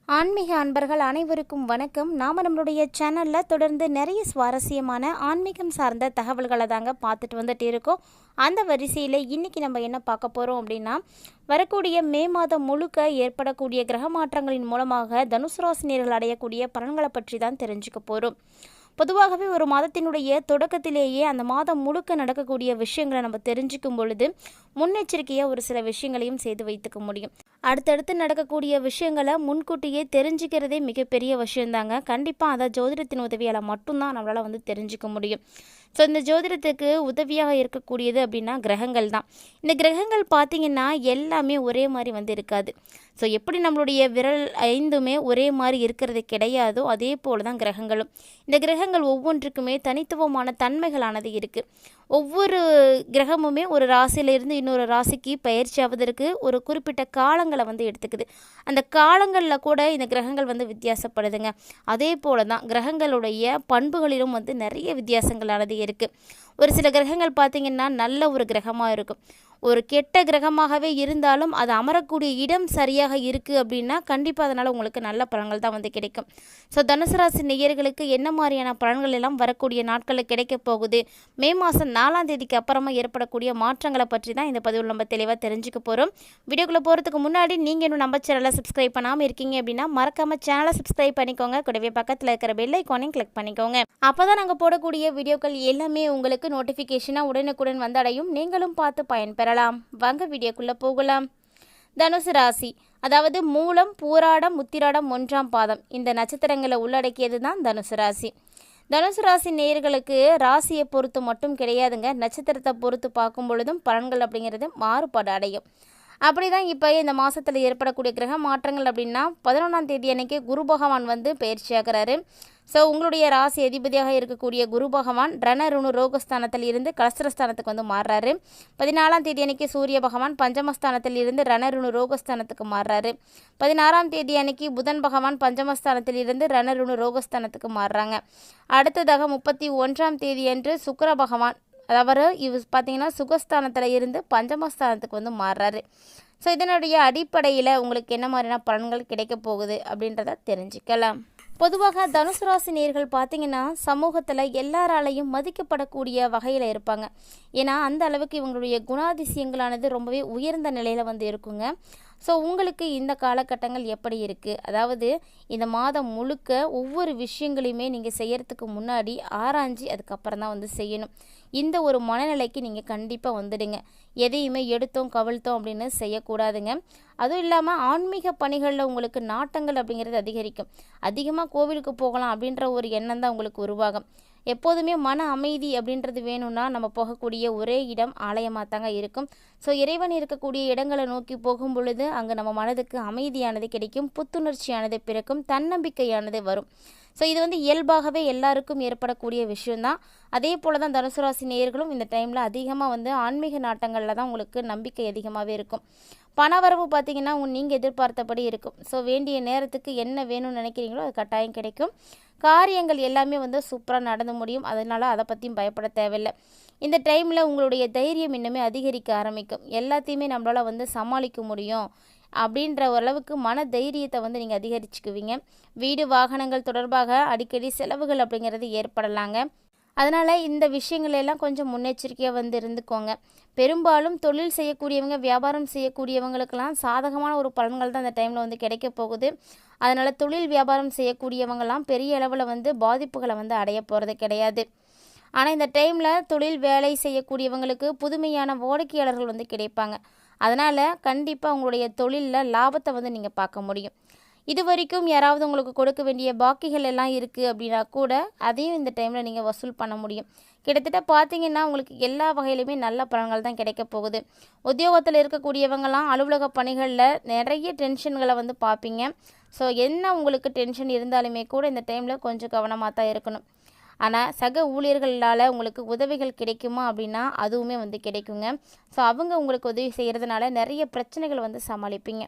ஆன்மீக அன்பர்கள் அனைவருக்கும் வணக்கம். நாம் நம்மளுடைய சேனலில் தொடர்ந்து நிறைய சுவாரஸ்யமான ஆன்மீகம் சார்ந்த தகவல்களை தாங்க பார்த்துட்டு வந்துட்டு இருக்கோம். அந்த வரிசையில் இன்றைக்கி நம்ம என்ன பார்க்க போகிறோம் அப்படின்னா, வரக்கூடிய மே மாதம் முழுக்க ஏற்படக்கூடிய கிரக மாற்றங்களின் மூலமாக தனுசு ராசினியர்கள் அடையக்கூடிய பலன்களை பற்றி தான் தெரிஞ்சுக்க போகிறோம். பொதுவாகவே ஒரு மாதத்தினுடைய தொடக்கத்திலேயே அந்த மாதம் முழுக்க நடக்கக்கூடிய விஷயங்களை நம்ம தெரிஞ்சுக்கும் பொழுது முன்னெச்சரிக்கையாக ஒரு சில விஷயங்களையும் செய்து வைத்துக்க முடியும். அடுத்தடுத்து நடக்கக்கூடிய விஷயங்களை முன்கூட்டியே தெரிஞ்சுக்கிறதே மிகப்பெரிய விஷயந்தாங்க. கண்டிப்பாக அதை ஜோதிடத்தின் உதவியால் மட்டும்தான் நம்மளால் தெரிஞ்சுக்க முடியும். ஸோ இந்த ஜோதிடத்துக்கு உதவியாக இருக்கக்கூடியது அப்படின்னா கிரகங்கள் தான். இந்த கிரகங்கள் பார்த்திங்கன்னா எல்லாமே ஒரே மாதிரி இருக்காது. ஸோ எப்படி நம்மளுடைய விரல் ஐந்துமே ஒரே மாதிரி இருக்கிறது கிடையாதோ அதே போல் தான் கிரகங்களும். இந்த கிரகங்கள் ஒவ்வொன்றுக்குமே தனித்துவமான தன்மைகளானது இருக்குது. ஒவ்வொரு கிரகமுமே ஒரு ராசியிலிருந்து இன்னொரு ராசிக்கு பயிற்சி ஆவதற்கு ஒரு குறிப்பிட்ட காலங்களை எடுத்துக்குது. அந்த காலங்களில் கூட இந்த கிரகங்கள் வித்தியாசப்படுதுங்க. அதே போல தான் கிரகங்களுடைய பண்புகளிலும் நிறைய வித்தியாசங்களானது இருக்குது. ஒரு சில கிரகங்கள் பார்த்திங்கன்னா நல்ல ஒரு கிரகமாக இருக்கும். ஒரு கெட்ட கிரகமாகவே இருந்தாலும் அது அமரக்கூடிய இடம் சரியாக இருக்குது அப்படின்னா கண்டிப்பாக அதனால் உங்களுக்கு நல்ல பலன்கள் தான் கிடைக்கும். ஸோ தனுசு ராசி நேயர்களுக்கு என்ன மாதிரியான பலன்கள் எல்லாம் வரக்கூடிய நாட்களில் கிடைக்க போகுது, மே மாதம் 4ஆம் தேதிக்கு அப்புறமா ஏற்படக்கூடிய மாற்றங்களை பற்றி தான் இந்த பதிவில் நம்ம தெளிவாக தெரிஞ்சுக்க போகிறோம். வீடியோக்குள்ளே போகிறதுக்கு முன்னாடி நீங்கள் இன்னும் நம்ம சேனலை சப்ஸ்கிரைப் பண்ணாமல் இருக்கீங்க அப்படின்னா மறக்காமல் சேனலை சப்ஸ்கிரைப் பண்ணிக்கோங்க. கூடவே பக்கத்தில் இருக்கிற பெல் ஐக்கானையும் கிளிக் பண்ணிக்கோங்க. அப்போ தான் நாங்கள் போடக்கூடிய வீடியோக்கள் எல்லாமே உங்களுக்கு நோட்டிஃபிகேஷனாக உடனுக்குடன் வந்தடையும். நீங்களும் பார்த்து பயன்பெறலாம். வாங்க வீடியோக்குள்ளே போகலாம். தனுசு ராசி, அதாவது மூலம், பூராடம், உத்திராடம், 1ஆம் பாதம் இந்த நட்சத்திரங்களை உள்ளடக்கியது தான் தனுசு ராசி. தனுசு ராசி நேயர்களுக்கு ராசியை பொறுத்து மட்டும் கிடையாதுங்க, நட்சத்திரத்தை பொறுத்து பார்க்கும் பொழுதும் பலன்கள் அப்படிங்கிறது மாறுபாடு அடையும். அப்படி தான் இப்போ இந்த மாதத்தில் ஏற்படக்கூடிய கிரக மாற்றங்கள் அப்படின்னா 11ஆம் தேதி அன்னைக்கு குரு பகவான் பயிற்சியாகிறாரு. ஸோ உங்களுடைய ராசி அதிபதியாக இருக்கக்கூடிய குரு பகவான் ரணருணு ரோகஸ்தானத்தில் இருந்து கலஸ்திரஸ்தானத்துக்கு மாறுறாரு. 14ஆம் தேதி அன்னைக்கு சூரிய பகவான் பஞ்சமஸ்தானத்தில் இருந்து ரணருணு ரோகஸ்தானத்துக்கு மாறுறாரு. 16ஆம் தேதி அன்னைக்கு புதன் பகவான் பஞ்சமஸ்தானத்தில் இருந்து ரணருணு ரோகஸ்தானத்துக்கு மாறுறாங்க. அடுத்ததாக 31ஆம் தேதி அன்று சுக்கிர பகவான் இவர் பார்த்திங்கன்னா சுகஸ்தானத்தில் இருந்து பஞ்சமஸ்தானத்துக்கு மாறுறாரு. ஸோ இதனுடைய அடிப்படையில் உங்களுக்கு என்ன மாதிரியான பலன்கள் கிடைக்க போகுது அப்படின்றத தெரிஞ்சுக்கலாம். பொதுவாக தனுசு ராசி நேயர்கள் பார்த்திங்கன்னா சமூகத்தில் எல்லாராலையும் மதிக்கப்படக்கூடிய வகையில் இருப்பாங்க. ஏன்னா அந்த அளவுக்கு இவங்களுடைய குணாதிசயங்களானது ரொம்பவே உயர்ந்த நிலையில் இருக்குங்க. ஸோ உங்களுக்கு இந்த காலகட்டங்கள் எப்படி இருக்குது, அதாவது இந்த மாதம் முழுக்க ஒவ்வொரு விஷயங்களையுமே நீங்கள் செய்கிறதுக்கு முன்னாடி ஆராய்ஞ்சி அதுக்கப்புறம் தான் செய்யணும். இந்த ஒரு மனநிலைக்கு நீங்கள் கண்டிப்பாக வந்துடுங்க. எதையுமே எடுத்தோம் கவிழ்த்தோம் அப்படின்னு செய்யக்கூடாதுங்க. அதுவும் இல்லாமல் ஆன்மீக பணிகளில் உங்களுக்கு நாட்டங்கள் அப்படிங்கிறது அதிகரிக்கும். அதிகமாக கோவிலுக்கு போகலாம் அப்படின்ற ஒரு எண்ணம் தான் உங்களுக்கு உருவாகும். எப்போதுமே மன அமைதி அப்படின்றது வேணும்னா நம்ம போகக்கூடிய ஒரே இடம் ஆலயமாக தாங்க இருக்கும். ஸோ இறைவன் இருக்கக்கூடிய இடங்களை நோக்கி போகும் பொழுது அங்கே நம்ம மனதுக்கு அமைதியானது கிடைக்கும், புத்துணர்ச்சியானது பிறக்கும், தன்னம்பிக்கையானது வரும். ஸோ இது இயல்பாகவே எல்லாருக்கும் ஏற்படக்கூடிய விஷயந்தான். அதே போல் தான் தனுசு ராசி நேயர்களும் இந்த டைமில் அதிகமாக ஆன்மீக நாட்டங்களில் தான் உங்களுக்கு நம்பிக்கை அதிகமாகவே இருக்கும். பணவரவு பார்த்திங்கன்னா நீங்கள் எதிர்பார்த்தபடி இருக்கும். ஸோ வேண்டிய நேரத்துக்கு என்ன வேணும்னு நினைக்கிறீங்களோ அது கட்டாயம் கிடைக்கும். காரியங்கள் எல்லாமே சூப்பராக நடந்து முடியும். அதனால் அதை பற்றியும் பயப்பட தேவையில்லை. இந்த டைமில் உங்களுடைய தைரியம் இன்னுமே அதிகரிக்க ஆரம்பிக்கும். எல்லாத்தையுமே நம்மளால் சமாளிக்க முடியும் அப்படின்ற அளவுக்கு மன தைரியத்தை நீங்கள் அதிகரிச்சுக்குவீங்க. வீடு வாகனங்கள் தொடர்பாக அடிக்கடி செலவுகள் அப்படிங்கிறது ஏற்படலாங்க. அதனால் இந்த விஷயங்களெல்லாம் கொஞ்சம் முன்னெச்சரிக்கையாக இருந்துக்கோங்க. பெரும்பாலும் தொழில் செய்யக்கூடியவங்க, வியாபாரம் செய்யக்கூடியவங்களுக்கெல்லாம் சாதகமான ஒரு பலன்கள் தான் இந்த டைமில் கிடைக்க போகுது. அதனால் தொழில் வியாபாரம் செய்யக்கூடியவங்கெல்லாம் பெரிய அளவில் பாதிப்புகளை அடைய போகிறது கிடையாது. ஆனால் இந்த டைமில் தொழில் வேலை செய்யக்கூடியவங்களுக்கு புதுமையான வாடிக்கையாளர்கள் கிடைப்பாங்க. அதனால் கண்டிப்பாக உங்களுடைய தொழிலில் லாபத்தை நீங்கள் பார்க்க முடியும். இது வரைக்கும் யாராவது உங்களுக்கு கொடுக்க வேண்டிய பாக்கிகள் எல்லாம் இருக்குது அப்படின்னா கூட அதையும் இந்த டைமில் நீங்கள் வசூல் பண்ண முடியும். கிட்டத்தட்ட பார்த்திங்கன்னா உங்களுக்கு எல்லா வகையிலுமே நல்ல பலன்கள் தான் கிடைக்க போகுது. உத்தியோகத்தில் இருக்கக்கூடியவங்களாம் அலுவலக பணிகளில் நிறைய டென்ஷன்களை பார்ப்பீங்க. ஸோ என்ன உங்களுக்கு டென்ஷன் இருந்தாலுமே கூட இந்த டைமில் கொஞ்சம் கவனமாக தான் இருக்கணும். ஆனால் சக ஊழியர்களால் உங்களுக்கு உதவிகள் கிடைக்குமா அப்படின்னா அதுவுமே கிடைக்குங்க. ஸோ அவங்க உங்களுக்கு உதவி செய்கிறதுனால நிறைய பிரச்சனைகள் சமாளிப்பீங்க.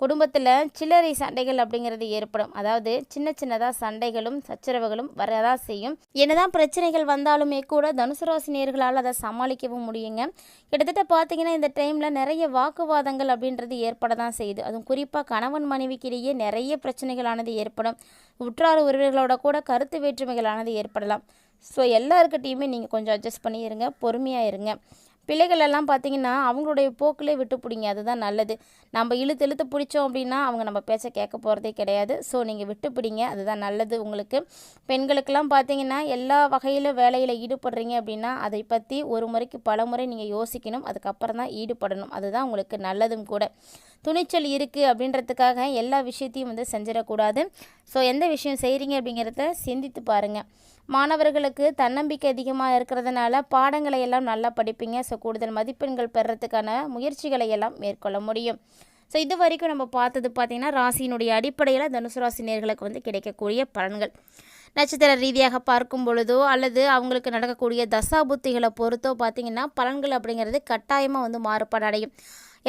குடும்பத்தில் சில்லறை சண்டைகள் அப்படிங்கிறது ஏற்படும். அதாவது சின்ன சின்னதாக சண்டைகளும் சச்சரவுகளும் வரதான் செய்யும். என்னதான் பிரச்சனைகள் வந்தாலுமே கூட தனுசு ராசி நேயர்களால் அதை சமாளிக்கவும் முடியுங்க. கிட்டத்தட்ட பார்த்தீங்கன்னா இந்த டைமில் நிறைய வாக்குவாதங்கள் அப்படின்றது ஏற்பட தான் செய்யுது. அதுவும் குறிப்பாக கணவன் மனைவிக்கிடையே நிறைய பிரச்சனைகளானது ஏற்படும். உற்றார் உறவினர்களோட கூட கருத்து வேற்றுமைகளானது ஏற்படலாம். ஸோ எல்லாருக்கிட்டையுமே நீங்கள் கொஞ்சம் அட்ஜஸ்ட் பண்ணி இருங்க, பொறுமையாக இருங்க. பிள்ளைகளெல்லாம் பார்த்தீங்கன்னா அவங்களுடைய போக்கிலே விட்டு பிடிங்க, அதுதான் நல்லது. நம்ம இழுத்து பிடிச்சோம் அப்படின்னா அவங்க நம்ம பேச்சை கேட்க போகிறதே கிடையாது. ஸோ நீங்கள் விட்டு பிடிங்க, அதுதான் நல்லது உங்களுக்கு. பெண்களுக்கெல்லாம் பார்த்தீங்கன்னா எல்லா வகையில் வேலையில் ஈடுபடுறீங்க அப்படின்னா அதை பற்றி ஒரு முறைக்கு பல முறை நீங்கள் யோசிக்கணும், அதுக்கப்புறம் தான் ஈடுபடணும். அதுதான் உங்களுக்கு நல்லதும் கூட. துணிச்சல் இருக்குது அப்படின்றதுக்காக எல்லா விஷயத்தையும் வந்து செஞ்சிடக்கூடாது. ஸோ எந்த விஷயம் செய்கிறீங்க அப்படிங்கிறத சிந்தித்து பாருங்கள். மாணவர்களுக்கு தன்னம்பிக்கை அதிகமாக இருக்கிறதுனால பாடங்களை எல்லாம் நல்லா படிப்பீங்க. ஸோ கூடுதல் மதிப்பெண்கள் பெறத்துக்கான முயற்சிகளை எல்லாம் மேற்கொள்ள முடியும். ஸோ இது வரைக்கும் நம்ம பார்த்தது பார்த்திங்கன்னா ராசியினுடைய அடிப்படையில் தனுசு ராசி நேயர்களுக்கு வந்து கிடைக்கக்கூடிய பலன்கள். நட்சத்திர ரீதியாக பார்க்கும் பொழுதோ அல்லது அவங்களுக்கு நடக்கக்கூடிய தசாபுத்திகளை பொறுத்தோ பார்த்திங்கன்னா பலன்கள் அப்படிங்கிறது கட்டாயமாக வந்து மாறுபாடு அடையும்.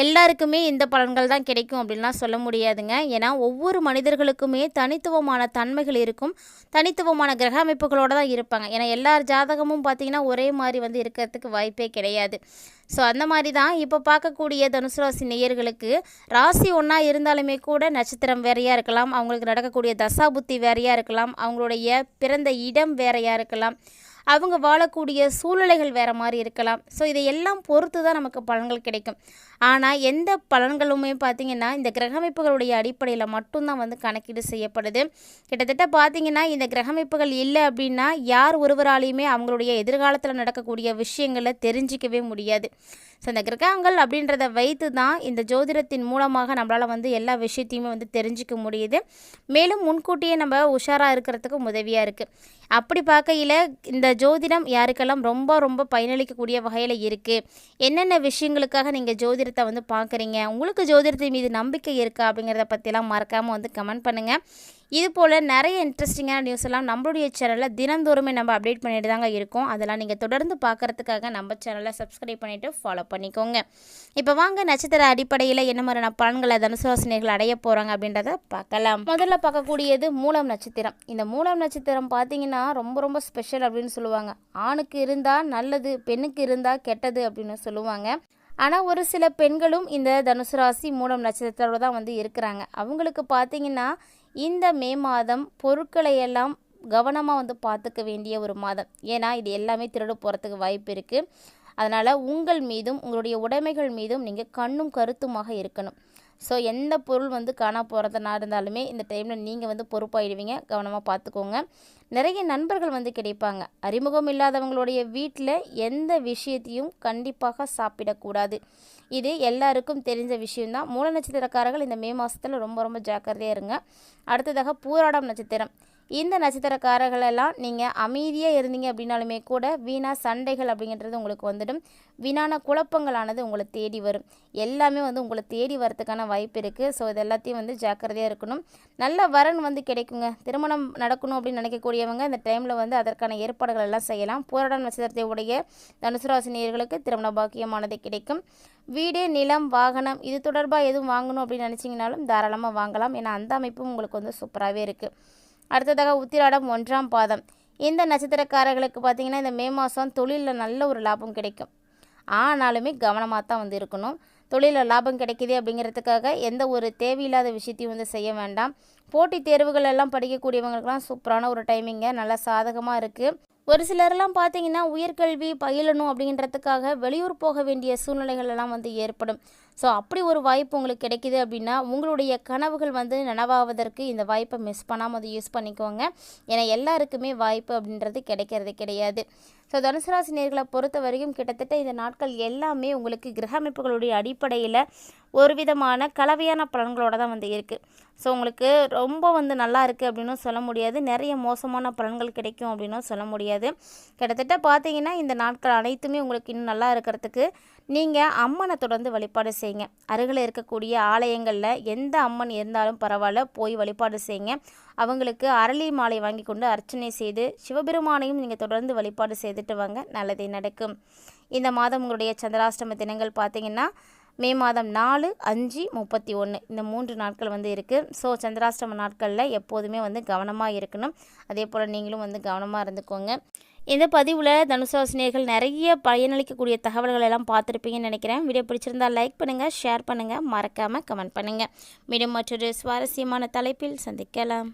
எல்லாருக்குமே இந்த பலன்கள் தான் கிடைக்கும் அப்படின்லாம் சொல்ல முடியாதுங்க. ஏன்னா ஒவ்வொரு மனிதர்களுக்குமே தனித்துவமான தன்மைகள் இருக்கும், தனித்துவமான கிரக அமைப்புகளோடு தான் இருப்பாங்க. ஏன்னா எல்லார் ஜாதகமும் பார்த்திங்கன்னா ஒரே மாதிரி வந்து இருக்கிறதுக்கு வாய்ப்பே கிடையாது. ஸோ அந்த மாதிரி தான் இப்போ பார்க்கக்கூடிய தனுசு ராசி நேயர்களுக்கு ராசி ஒன்றா இருந்தாலுமே கூட நட்சத்திரம் வேறையாக இருக்கலாம், அவங்களுக்கு நடக்கக்கூடிய தசாபுத்தி வேறையாக இருக்கலாம், அவங்களுடைய பிறந்த இடம் வேறையாக இருக்கலாம், அவங்க வாழக்கூடிய சூழ்நிலைகள் வேறு மாதிரி இருக்கலாம். ஸோ இதையெல்லாம் பொறுத்து தான் நமக்கு பலன்கள் கிடைக்கும். ஆனால் எந்த பலன்களுமே பார்த்திங்கன்னா இந்த கிரகமைப்புகளுடைய அடிப்படையில் மட்டும்தான் வந்து கணக்கீடு செய்யப்படுது. கிட்டத்தட்ட பார்த்திங்கன்னா இந்த கிரகமைப்புகள் இல்லை அப்படின்னா யார் ஒருவராலையுமே அவங்களுடைய எதிர்காலத்தில் நடக்கக்கூடிய விஷயங்களை தெரிஞ்சிக்கவே முடியாது. ஸோ இந்த கிரகங்கள் அப்படின்றத வைத்து தான் இந்த ஜோதிடத்தின் மூலமாக நம்மளால் வந்து எல்லா விஷயத்தையுமே வந்து தெரிஞ்சிக்க முடியுது. மேலும் முன்கூட்டியே நம்ம உஷாராக இருக்கிறதுக்கும் உதவியாக இருக்குது. அப்படி பார்க்கையில் இந்த ஜோதிடம் யாருக்கெல்லாம் ரொம்ப ரொம்ப பயனளிக்கக்கூடிய வகையில் இருக்குது, என்னென்ன விஷயங்களுக்காக நீங்கள் ஜோதிடத்தை வந்து பார்க்குறீங்க, உங்களுக்கு ஜோதிடத்தின் மீது நம்பிக்கை இருக்கா அப்படிங்கிறத பற்றிலாம் மறக்காமல் வந்து கமெண்ட் பண்ணுங்கள். இது போல் நிறைய இன்ட்ரெஸ்டிங்கான நியூஸ் எல்லாம் நம்மளுடைய சேனலில் தினந்தோறுமே நம்ம அப்டேட் பண்ணிட்டு தாங்க இருக்கோம். அதெல்லாம் நீங்கள் தொடர்ந்து பார்க்குறதுக்காக நம்ம சேனலை சப்ஸ்கிரைப் பண்ணிவிட்டு ஃபாலோ பண்ணிக்கோங்க. இப்போ வாங்க நட்சத்திர அடிப்படையில் என்ன மாதிரியான பலன்களை தனுசு ராசி நேயர்கள் அடைய போகிறாங்க அப்படின்றத பார்க்கலாம். முதல்ல பார்க்கக்கூடியது மூலம் நட்சத்திரம். இந்த மூலம் நட்சத்திரம் பார்த்தீங்கன்னா ரொம்ப ரொம்ப ஸ்பெஷல் அப்படின்னு சொல்லுவாங்க. ஆணுக்கு இருந்தால் நல்லது, பெண்ணுக்கு இருந்தால் கெட்டது அப்படின்னு சொல்லுவாங்க. ஆனால் ஒரு சில பெண்களும் இந்த தனுசு ராசி மூலம் நட்சத்திரத்தோடு தான் வந்து இருக்கிறாங்க. அவங்களுக்கு பார்த்திங்கன்னா இந்த மே மாதம் பொருட்களை எல்லாம் கவனமாக வந்து பார்த்துக்க வேண்டிய ஒரு மாதம். ஏன்னா இது எல்லாமே திருடு போகிறதுக்கு வாய்ப்பு இருக்குது. அதனால் உங்கள் மீதும் உங்களுடைய உடைமைகள் மீதும் நீங்கள் கண்ணும் கருத்துமாக இருக்கணும். ஸோ எந்த பொருள் வந்து காணா போகிறதுனா இருந்தாலுமே இந்த டைமில் நீங்கள் வந்து பொறுப்பாயிடுவீங்க, கவனமாக பார்த்துக்கோங்க. நிறைய நண்பர்கள் வந்து கிடைப்பாங்க. அறிமுகம் இல்லாதவங்களுடைய வீட்டில் எந்த விஷயத்தையும் கண்டிப்பாக சாப்பிடக்கூடாது. இது எல்லாருக்கும் தெரிஞ்ச விஷயம்தான். மூல நட்சத்திரக்காரர்கள் இந்த மே மாதத்தில் ரொம்ப ரொம்ப ஜாக்கிரதையாக இருங்க. அடுத்ததாக பூராடம் நட்சத்திரம். இந்த நட்சத்திரக்காரர்களெல்லாம் நீங்கள் அமைதியாக இருந்தீங்க அப்படின்னாலுமே கூட வீணாக சண்டைகள் அப்படிங்கிறது உங்களுக்கு வந்துடும். வீணான குழப்பங்களானது உங்களை தேடி வரும். எல்லாமே வந்து உங்களை தேடி வரதுக்கான வாய்ப்பு இருக்குது. ஸோ இது எல்லாத்தையும் வந்து ஜாக்கிரதையாக இருக்கணும். நல்ல வரன் வந்து கிடைக்குங்க. திருமணம் நடக்கணும் அப்படின்னு நினைக்கக்கூடியவங்க இந்த டைமில் வந்து அதற்கான ஏற்பாடுகள் எல்லாம் செய்யலாம். பூராடம் நட்சத்திரத்தை உடைய தனுசு ராசி நேயர்களுக்கு திருமண பாக்கியமானது கிடைக்கும். வீடு, நிலம், வாகனம் இது தொடர்பாக எதுவும் வாங்கணும் அப்படின்னு நினச்சிங்கனாலும் தாராளமாக வாங்கலாம். ஏன்னா அந்த அமைப்பும் உங்களுக்கு வந்து சூப்பராகவே இருக்குது. அடுத்ததாக உத்திராடம் 1ஆம் பாதம். இந்த நட்சத்திரக்காரர்களுக்கு பார்த்திங்கன்னா இந்த மே மாதம் தொழிலில் நல்ல ஒரு லாபம் கிடைக்கும். ஆனாலுமே கவனமாக தான் வந்து இருக்கணும். தொழிலில் லாபம் கிடைக்கிது அப்படிங்கிறதுக்காக எந்த ஒரு தேவையில்லாத விஷயத்தையும் வந்து செய்ய வேண்டாம். போட்டித் தேர்வுகள் எல்லாம் படிக்கக்கூடியவங்களுக்கெல்லாம் சூப்பரான ஒரு டைமிங்க, நல்லா சாதகமாக இருக்குது. ஒரு சிலரெல்லாம் பார்த்தீங்கன்னா உயர்கல்வி பயிலணும் அப்படின்றதுக்காக வெளியூர் போக வேண்டிய சூழ்நிலைகள் எல்லாம் வந்து ஏற்படும். ஸோ அப்படி ஒரு வாய்ப்பு உங்களுக்கு கிடைக்கிது அப்படின்னா உங்களுடைய கனவுகள் வந்து நனவாவதற்கு இந்த வாய்ப்பை மிஸ் பண்ணாமல் அதை யூஸ் பண்ணிக்கோங்க. ஏன்னா எல்லாருக்குமே வாய்ப்பு அப்படின்றது கிடைக்கிறது கிடையாது. ஸோ தனுசு ராசி நேயர்களை பொறுத்த வரைக்கும் கிட்டத்தட்ட இந்த நாட்கள் எல்லாமே உங்களுக்கு கிரக அமைப்புகளுடைய அடிப்படையில் ஒரு விதமான கலவையான பலன்களோடு தான் வந்து இருக்குது. ஸோ உங்களுக்கு ரொம்ப வந்து நல்லா இருக்குது அப்படின்னும் சொல்ல முடியாது, நிறைய மோசமான பலன்கள் கிடைக்கும் அப்படின்னும் சொல்ல முடியாது. கிட்டத்தட்ட பார்த்தீங்கன்னா இந்த நாட்கள் அனைத்துமே உங்களுக்கு இன்னும் நல்லா இருக்கிறதுக்கு நீங்கள் அம்மனை தொடர்ந்து வழிபாடு செய்யுங்க. அருகில் இருக்கக்கூடிய ஆலயங்களில் எந்த அம்மன் இருந்தாலும் பரவாயில்ல, போய் வழிபாடு செய்யுங்க. அவங்களுக்கு அரளி மாலை வாங்கி கொண்டு அர்ச்சனை செய்து சிவபெருமானையும் நீங்கள் தொடர்ந்து வழிபாடு செய்துட்டு வாங்க, நல்லதே நடக்கும். இந்த மாதம் உங்களுடைய சந்திராஷ்டம தினங்கள் பார்த்தீங்கன்னா மே மாதம் 4, 5, 31 இந்த 3 நாட்கள் வந்து இருக்குது. ஸோ சந்திராஷ்டம நாட்களில் எப்போதுமே வந்து கவனமாக இருக்கணும். அதே போல் நீங்களும் வந்து கவனமாக இருந்துக்கோங்க. இந்த பதிவில் தனுசு ராசினியர்கள் நிறைய பயனளிக்கக்கூடிய தகவல்கள் எல்லாம் பார்த்துருப்பீங்கன்னு நினைக்கிறேன். வீடியோ பிடிச்சிருந்தால் லைக் பண்ணுங்கள், ஷேர் பண்ணுங்கள், மறக்காமல் கமெண்ட் பண்ணுங்கள். மீண்டும் மற்றொரு சுவாரஸ்யமான தலைப்பில் சந்திக்கலாம்.